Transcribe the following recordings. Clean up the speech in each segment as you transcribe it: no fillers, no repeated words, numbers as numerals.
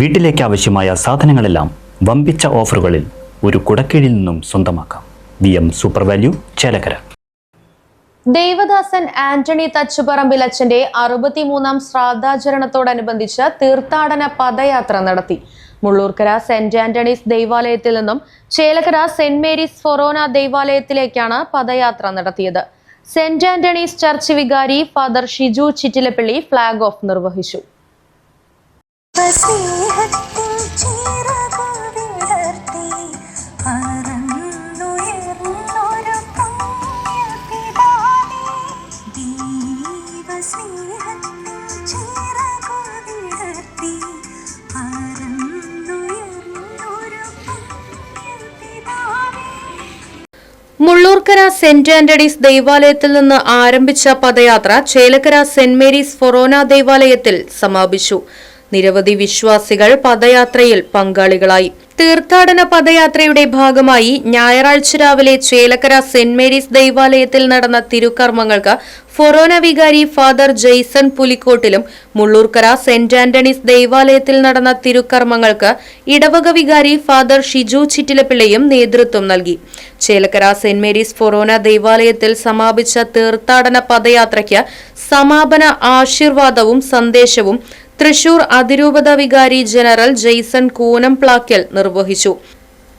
വീട്ടിലേക്ക് ആവശ്യമായ സാധനങ്ങളെല്ലാം വമ്പിച്ച ഓഫറുകളിൽ ഒരു കുടക്കീഴിൽ നിന്നും സ്വന്തമാക്കാം. VM super value, Chelakkara. Devadasan Antony Thachuparambil അച്ഛന്റെ 63ാം ശ്രാദ്ധാചരണത്തോടനുബന്ധിച്ച് തീർത്ഥാടന പദയാത്ര നടത്തി. മുള്ളൂർക്കര സെന്റ് ആന്റണീസ് ദൈവാലയത്തിൽ നിന്നും ചേലക്കര സെന്റ് മേരീസ് ഫൊറോന ദൈവാലയത്തിലേക്കാണ് പദയാത്ര നടത്തിയത്. സെന്റ് ആന്റണീസ് ചർച്ച് വികാരി father Shiju Chittilappally flag off നിർവഹിച്ചു. മുള്ളൂർക്കര സെന്റ് ആന്റണീസ് ദൈവാലയത്തിൽ നിന്ന് ആരംഭിച്ച പദയാത്ര ചേലക്കര സെന്റ് മേരീസ് ഫൊറോന ദൈവാലയത്തിൽ സമാപിച്ചു. നിരവധി വിശ്വാസികൾ പദയാത്രയിൽ പങ്കാളികളായി. തീർത്ഥാടന പദയാത്രയുടെ ഭാഗമായി ഞായറാഴ്ച രാവിലെ ചേലക്കര സെന്റ് മേരീസ് ദൈവാലയത്തിൽ നടന്ന തിരുക്കർമ്മങ്ങൾക്ക് ഫൊറോന വികാരി ഫാദർ ജെയ്സൺ പുലിക്കോട്ടിലും മുള്ളൂർക്കര സെന്റ് ആന്റണീസ് ദൈവാലയത്തിൽ നടന്ന തിരുക്കർമ്മങ്ങൾക്ക് ഇടവക വികാരി ഫാദർ ഷിജു ചിറ്റിലപ്പിള്ളയും നേതൃത്വം നൽകി. ചേലക്കര സെന്റ് മേരീസ് ഫൊറോന ദൈവാലയത്തിൽ സമാപിച്ച തീർത്ഥാടന പദയാത്രയ്ക്ക് സമാപന ആശീർവാദവും സന്ദേശവും തൃശൂർ അതിരൂപത വികാരി ജനറൽ ജെയ്സൺ കൂനംപ്ലാക്കൽ നിർവഹിച്ചു.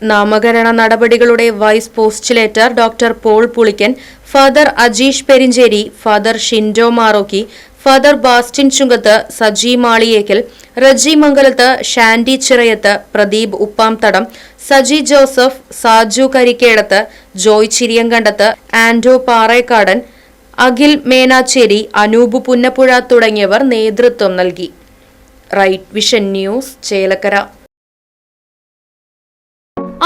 നാമകരണ നടപടികളുടെ vice postulator doctor Paul Pulikkan, father Ajeesh Perincheri, father Shindo Marokki, father Bastin Chungath, Saji Maliyekkal, Reji Mangalath, Shandy Chirayath, Pradeep Uppamthadam, Saji Joseph, Saju Karikkedath, Joy Chiriyankandath, Ando Parekkadan, Akhil Menachery, Anoop Punnappuzha തുടങ്ങിയവർ നേതൃത്വം നൽകി. Right vision news, Chelakkara.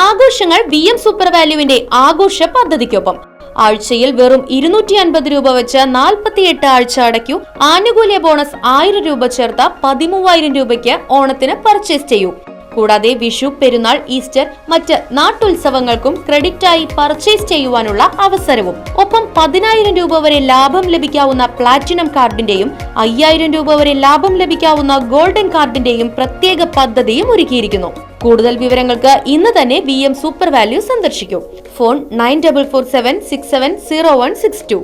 ആഘോഷങ്ങൾ VM സൂപ്പർ വാല്യൂവിന്റെ ആഘോഷ പദ്ധതിക്കൊപ്പം. ആഴ്ചയിൽ വെറും 250 രൂപ വെച്ച് 48 ആഴ്ച അടയ്ക്കൂ. ആനുകൂല്യ ബോണസ് 1000 രൂപ ചേർത്ത 13000 രൂപയ്ക്ക് ഓണത്തിന് പർച്ചേസ് ചെയ്യൂ. കൂടാതെ വിഷു, പെരുന്നാൾ, ഈസ്റ്റർ, മറ്റ് നാട്ടുത്സവങ്ങൾക്കും ക്രെഡിറ്റായി പർച്ചേസ് ചെയ്യുവാനുള്ള അവസരവും. ഒപ്പം 10000 രൂപ വരെ ലാഭം ലഭിക്കാവുന്ന പ്ലാറ്റിനം കാർഡിന്റെയും 5000 രൂപ വരെ ലാഭം ലഭിക്കാവുന്ന ഗോൾഡൻ കാർഡിന്റെയും പ്രത്യേക പദ്ധതിയും ഒരുക്കിയിരിക്കുന്നു. കൂടുതൽ വിവരങ്ങൾക്ക് ഇന്ന് തന്നെ VM സൂപ്പർ വാല്യൂ സന്ദർശിക്കൂ. ഫോൺ 9447670162.